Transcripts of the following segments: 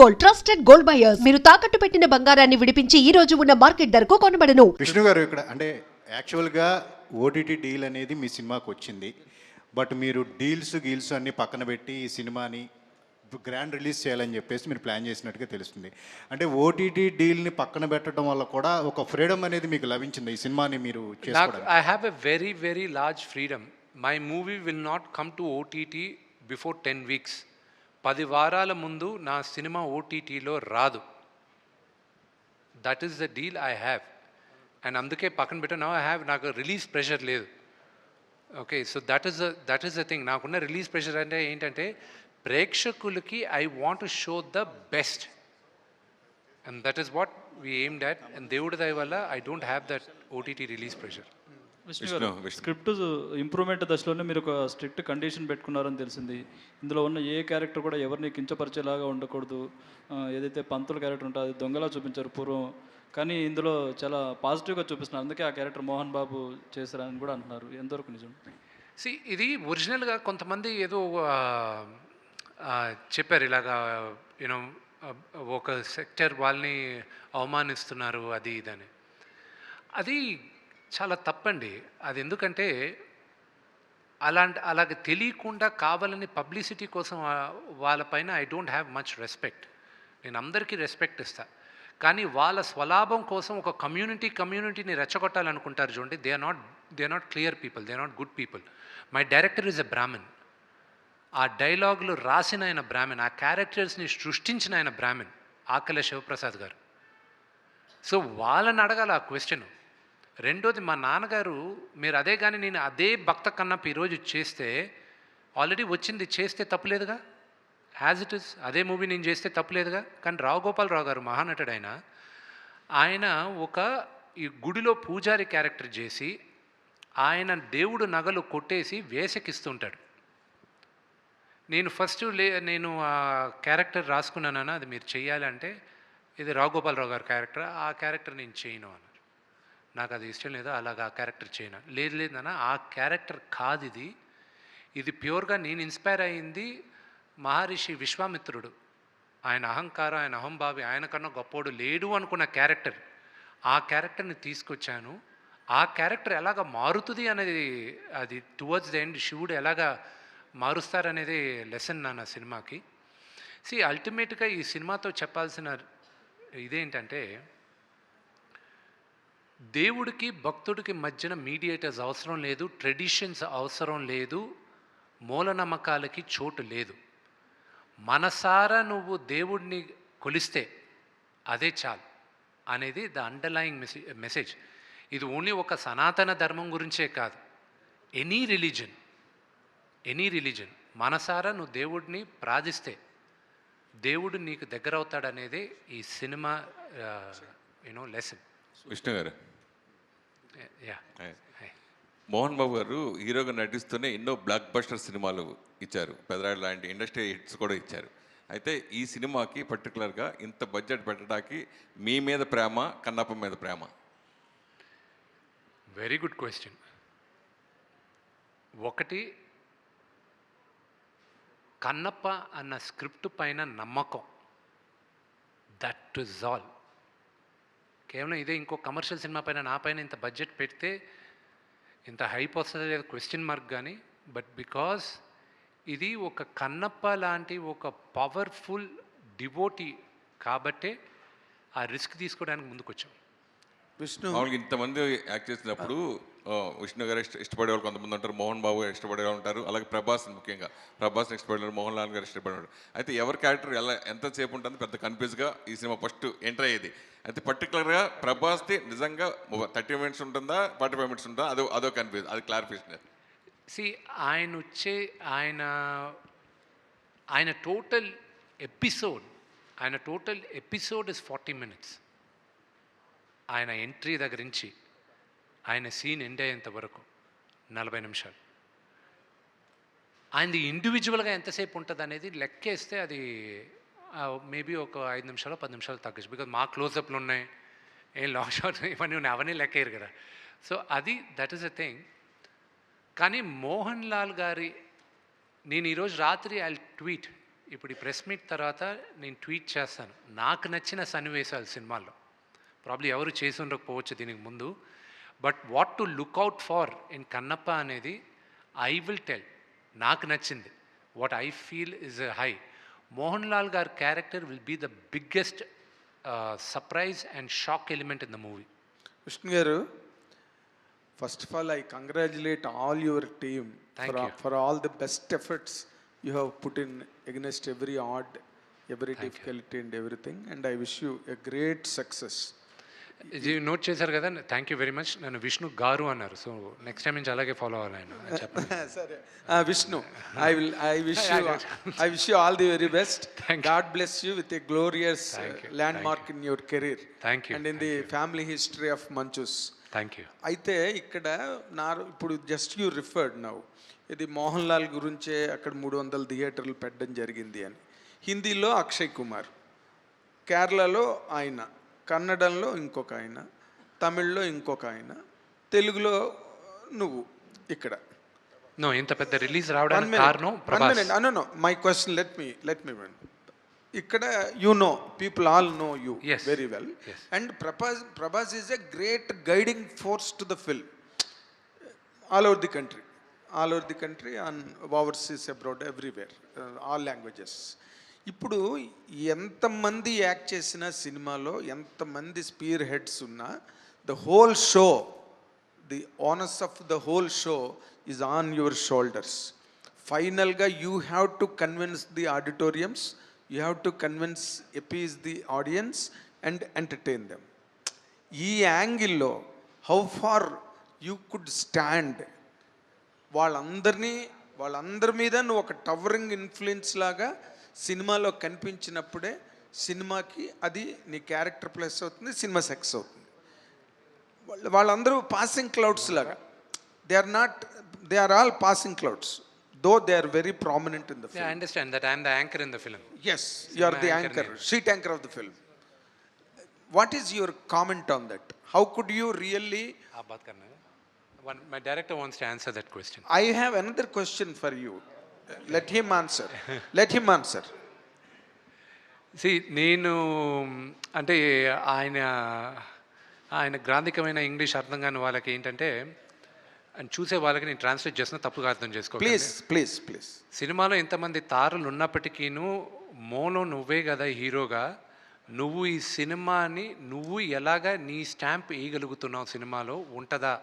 Gold, trusted gold buyers. మీరు తాకట్టు పెట్టిన బంగారాన్ని విడిపించి ఈ రోజు ఉన్న మార్కెట్ ధరకు కొనబడను. విష్ణు గారు, ఇక్కడ అంటే యాక్చువల్గా ఓటీటీ డీల్ అనేది మీ సినిమాకి వచ్చింది. బట్ మీరు గీల్స్ అన్నీ పక్కన పెట్టి ఈ సినిమాని గ్రాండ్ రిలీజ్ చేయాలని చెప్పేసి మీరు ప్లాన్ చేసినట్టుగా తెలుస్తుంది. అంటే ఓటీటీ డీల్ని పక్కన పెట్టడం వల్ల కూడా ఒక ఫ్రీడమ్ అనేది మీకు లభించింది ఈ సినిమాని మీరు చేసుకోవడానికి. I have a very, very large freedom. My movie will not come to OTT before 10 weeks. 10 వారాల ముందు నా సినిమా ఓటీటీలో రాదు. That is the deal I have. And అందుకే పక్కన పెట్టా. నాకు రిలీజ్ ప్రెషర్ లేదు. Okay, so that is the thing. నాకున్న రిలీజ్ ప్రెషర్ అంటే ఏంటంటే, ప్రేక్షకులకి I want to show the best, and that is what we aimed at. And దేవుడి దయ వల్ల I don't have that OTT release pressure. Vishnu, script improvement దశలోనే మీరు ఒక స్ట్రిక్ట్ కండిషన్ పెట్టుకున్నారని తెలిసింది. ఇందులో ఉన్న ఏ క్యారెక్టర్ కూడా ఎవరిని కించపరిచేలాగా ఉండకూడదు. ఏదైతే పంతుల క్యారెక్టర్ ఉంటుందో అది దొంగలా చూపించారు పూర్వం, కానీ ఇందులో చాలా పాజిటివ్గా చూపిస్తున్నారు. అందుకే ఆ క్యారెక్టర్ మోహన్ బాబు చేశారని కూడా అంటున్నారు. ఎంతవరకు నిజం? ఇది ఒరిజినల్గా కొంతమంది ఏదో చెప్పారు ఇలాగా, యూనో ఒక సెక్టర్ వాళ్ళని అవమానిస్తున్నారు అది ఇదని. అది చాలా తప్పండి. అది ఎందుకంటే అలాగే తెలియకుండా కావాలని పబ్లిసిటీ కోసం వాళ్ళపైన I don't have much respect. నేను అందరికీ రెస్పెక్ట్ ఇస్తా, కానీ వాళ్ళ స్వలాభం కోసం ఒక కమ్యూనిటీని రెచ్చగొట్టాలనుకుంటారు చూడండి. They are not clear people, they are not good people. My director is a Brahmin. ఆ డైలాగులు రాసిన ఆయన బ్రాహ్మణ్, ఆ క్యారెక్టర్స్ని సృష్టించిన ఆయన బ్రాహ్మణ్, ఆకల శివప్రసాద్ గారు. సో వాళ్ళని అడగాలి ఆ క్వశ్చన్. రెండోది, మా నాన్నగారు, మీరు అదే కానీ నేను అదే భక్త కన్నప్ప ఈరోజు చేస్తే, ఆల్రెడీ వచ్చింది, చేస్తే తప్పులేదుగా. యాజ్ ఇట్ ఇస్ అదే మూవీ నేను చేస్తే తప్పులేదుగా. కానీ రావు గోపాలరావు గారు మహానటుడు, ఆయన ఒక ఈ గుడిలో పూజారి క్యారెక్టర్ చేసి ఆయన దేవుడు నగలు కొట్టేసి వేసకిస్తుంటాడు. నేను ఫస్ట్ నేను ఆ క్యారెక్టర్ రాసుకున్నానన్నా, అది మీరు చెయ్యాలంటే ఇది రావు గోపాలరావు గారి క్యారెక్టర్, ఆ క్యారెక్టర్ నేను చేయను అన్నారు. నాకు అది ఇష్టం లేదు, అలాగా ఆ క్యారెక్టర్ చేయను. లేదన్న ఆ క్యారెక్టర్ కాదు ఇది ప్యూర్గా నేను ఇన్స్పైర్ అయ్యింది మహర్షి విశ్వామిత్రుడు. ఆయన అహంకారం, ఆయన అహంభావి, ఆయన కన్నా గొప్పోడు లేడు అనుకున్న క్యారెక్టర్, ఆ క్యారెక్టర్ని తీసుకొచ్చాను. ఆ క్యారెక్టర్ ఎలాగ మారుతుంది అనేది, అది టువర్డ్స్ ద ఎండ్ శివుడు ఎలాగా మారుస్తారనేది లెసన్ నా సినిమాకి. అల్టిమేట్గా ఈ సినిమాతో చెప్పాల్సిన ఇదేంటంటే, దేవుడికి భక్తుడికి మధ్యన మీడియేటర్స్ అవసరం లేదు, ట్రెడిషన్స్ అవసరం లేదు, మూలనమ్మకాలకి చోటు లేదు. మనసారా నువ్వు దేవుడిని కొలిస్తే అదే చాలు అనేది ద అండర్లయింగ్ మెసేజ్. ఇది ఓన్లీ ఒక సనాతన ధర్మం గురించే కాదు, ఎనీ రిలీజన్ మనసారా నువ్వు దేవుడిని ప్రార్థిస్తే దేవుడు నీకు దగ్గర అవుతాడనేదే ఈ సినిమా లెసన్. విష్ణు గారు, యా, మోహన్ బాబు గారు హీరోగా నటిస్తూనే ఎన్నో బ్లాక్ బస్టర్ సినిమాలు ఇచ్చారు, పెదరాడు లాంటి ఇండస్ట్రీ హిట్స్ కూడా ఇచ్చారు. అయితే ఈ సినిమాకి పర్టికులర్గా ఇంత బడ్జెట్ పెట్టడానికి మీ మీద ప్రేమ, కన్నప్ప మీద ప్రేమ? Very good question. ఒకటి, కన్నప్ప అన్న స్క్రిప్ట్ పైన నమ్మకం, దట్ ఈజ్ ఆల్. కేవలం ఇదే, ఇంకో కమర్షియల్ సినిమా పైన నా పైన ఇంత బడ్జెట్ పెడితే ఇంత హైప్ వస్తుంది లేదు క్వశ్చన్ మార్క్. కానీ బట్ బికాజ్ ఇది ఒక కన్నప్ప లాంటి ఒక పవర్ఫుల్ డివోటీ కాబట్టే ఆ రిస్క్ తీసుకోవడానికి ముందుకు వచ్చాం. విష్ణు, మామూలుగా ఇంతమంది యాక్ట్ చేసినప్పుడు విష్ణు గారు ఇష్టపడే వాళ్ళు కొంతమంది ఉంటారు, మోహన్ బాబు గారు ఇష్టపడే వాళ్ళు ఉంటారు, అలాగే ముఖ్యంగా ప్రభాస్ని ఇష్టపడేవారు, మోహన్ లాల్ గారు ఇష్టపడేవాడు. అయితే ఎవరి క్యారెక్టర్ ఎంతసేపు ఉంటుంది పెద్ద కన్ఫ్యూజ్గా ఈ సినిమా ఫస్ట్ ఎంటర్ అయ్యేది. అయితే పర్టికులర్గా ప్రభాస్ది నిజంగా 30 మినిట్స్ ఉంటుందా, 45 మినిట్స్ ఉంటుందా, అదో కన్ఫ్యూజ్, అది క్లారిఫికేషన్. ఆయన టోటల్ ఎపిసోడ్ ఇస్ 40 మినిట్స్. ఆయన ఎంట్రీ దగ్గర నుంచి ఆయన సీన్ ఎండ్ అయ్యేంత వరకు 40 నిమిషాలు. ఆయనది ఇండివిజువల్గా ఎంతసేపు ఉంటుంది అనేది లెక్కేస్తే అది మేబీ ఒక 5 నిమిషాలు 10 నిమిషాలు తగ్గచ్చు. బికాజ్ మా క్లోజప్లు ఉన్నాయి, ఏం లాంగ్ షాట్ ఇవన్నీ ఉన్నాయి, అవన్నీ లెక్కేయరు కదా. So that is a thing. కానీ మోహన్ లాల్ గారి, నేను ఈరోజు రాత్రి ఐ ట్వీట్ ఇప్పుడు ఈ ప్రెస్ మీట్ తర్వాత నేను ట్వీట్ చేస్తాను నాకు నచ్చిన సన్నివేశాలు సినిమాల్లో. ప్రాబ్లీ ఎవరు చేసి ఉండకపోవచ్చు దీనికి ముందు, but what to look out for in Kannappa అనేది ఐ విల్ టెల్. నాకు నచ్చింది what I feel is high. Mohan Lal గారి character will be the biggest surprise and shock element in the movie. Vishnu గారు, first of all I congratulate all your team Thank you. for all the best efforts you have put in against every odd, every difficulty and everything, and I wish you a great success. ఇది note చేశారు కదా, thank you very much. నన్ను విష్ణు గారు అన్నారు, so next time నుంచి అలాగే follow అవ్వాలి ఆయన చెప్పండి. సరే Vishnu, I wish you all the very best. Thank you. God bless you with a glorious Thank you. landmark in your career. Thank you. And in the family history of Manchus. Thank you. అయితే ఇక్కడ ఇప్పుడు just you referred now, ఇది మోహన్ లాల్ గురించే అక్కడ 300 థియేటర్లు పెట్టడం జరిగింది అని. హిందీలో అక్షయ్ కుమార్, కేరళలో ఆయన, కన్నడంలో ఇంకొక ఆయన, తమిళ్లో ఇంకొక ఆయన, తెలుగులో నువ్వు. ఇక్కడ నో, ఇంత పెద్ద రిలీజ్ రావడానికి కారణం Prabhas. My question, let me win. ఇక్కడ people all know you Yes. Very well, Yes. And Prabhas is a great guiding force to the film all over the country and overseas, abroad, everywhere, all languages. ఇప్పుడు ఎంతమంది act చేసిన సినిమాలో ఎంతమంది spear heads ఉన్నా, the whole show, the honours of the whole show is on your shoulders. ఫైనల్గా you have to convince the auditoriums, you have to convince, appease the audience and entertain them. ఈ యాంగిల్లో how far you could stand, వాళ్ళందరి మీద నువ్వు ఒక towering influence లాగా సినిమాలో కనిపించినప్పుడే సినిమాకి అది నీ క్యారెక్టర్ ప్లస్ అవుతుంది, సినిమా సక్సెస్ అవుతుంది. వాళ్ళందరూ పాసింగ్ క్లౌడ్స్ లాగా, they are all passing clouds, though they are very prominent in the I film. Understand that I am the anchor in the film. Yes, you are the anchor, sheet anchor of the film. What is your comment on that? How could you really? आप बात करना है. My director wants to answer that question. I have another question for you. Let him answer. నేను అంటే ఆయన గ్రాంధికమైన English అర్థం కాని వాళ్ళకి ఏంటంటే, ఆయన చూసే వాళ్ళకి నేను ట్రాన్స్లేట్ చేస్తున్నా, తప్పుగా అర్థం చేసుకో. Please. సినిమాలో ఎంతమంది తారలు ఉన్నప్పటికీను మోలో నువ్వే కదా హీరోగా, నువ్వు ఈ సినిమాని నువ్వు ఎలాగా నీ స్టాంప్ వేయగలుగుతున్నావు సినిమాలో ఉంటుందా,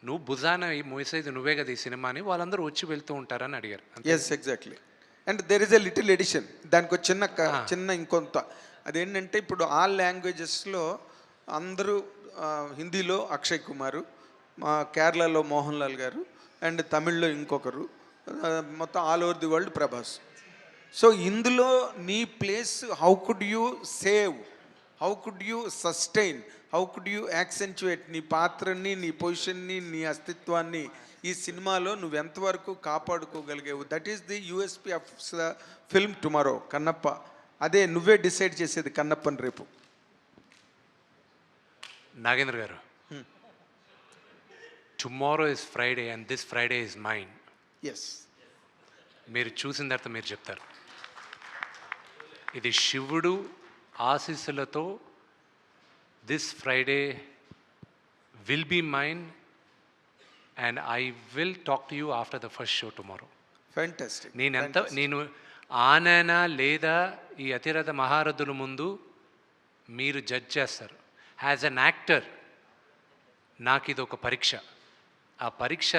నువ్వు భుజాన మోసేది నువ్వే కదా ఈ సినిమాని వాళ్ళందరూ వచ్చి వెళ్తూ ఉంటారని అడిగారు. Yes, exactly. And there is a little addition. దానికి ఒక చిన్న ఇంకొంత అదేంటంటే, ఇప్పుడు ఆల్ లాంగ్వేజెస్లో అందరూ, హిందీలో అక్షయ్ కుమారు, కేరళలో మోహన్ లాల్ గారు, అండ్ తమిళ్లో ఇంకొకరు, మొత్తం all over the world Prabhas. So ఇందులో నీ place, how could you save, how could you sustain, how could you accentuate నీ పాత్రని, నీ పొజిషన్ని, నీ అస్తిత్వాన్ని ఈ సినిమాలో నువ్వు ఎంతవరకు కాపాడుకోగలిగావు? That is the USP of the film tomorrow, Kannappa. అదే నువ్వే డిసైడ్ చేసేది కన్నప్పని రేపు. నాగేంద్ర గారు, tomorrow is Friday and this Friday is mine. Yes, మీరు చూసిన తర్వాత మీరు చెప్తారు. ఇది శివుడు ఆశీస్సులతో this Friday will be mine and I will talk to you after the first show tomorrow. Fantastic. నేను ఆననా లేదా ఈ అతిరథ మహారథుల ముందు మీరు జడ్జ్ చేస్తారు. యాజ్ అన్ యాక్టర్ నాకు ఇది ఒక పరీక్ష. ఆ పరీక్ష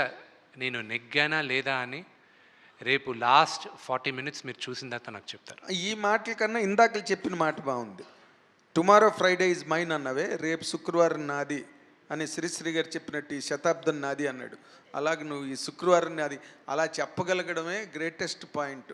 నేను నెగ్గానా లేదా అని రేపు లాస్ట్ 40 minutes మీరు చూసిన తర్వాత నాకు చెప్తారు. ఈ మాటల కన్నా ఇందాక చెప్పిన మాట బాగుంది. టుమారో ఫ్రైడే ఇస్ మైన్ అన్నవే, రేపు శుక్రవారం నాది అని శ్రీశ్రీ గారు చెప్పినట్టు ఈ శతాబ్దం నాది అన్నాడు. అలాగే నువ్వు ఈ శుక్రవారం నాది అలా చెప్పగలగడమే గ్రేటెస్ట్ పాయింట్.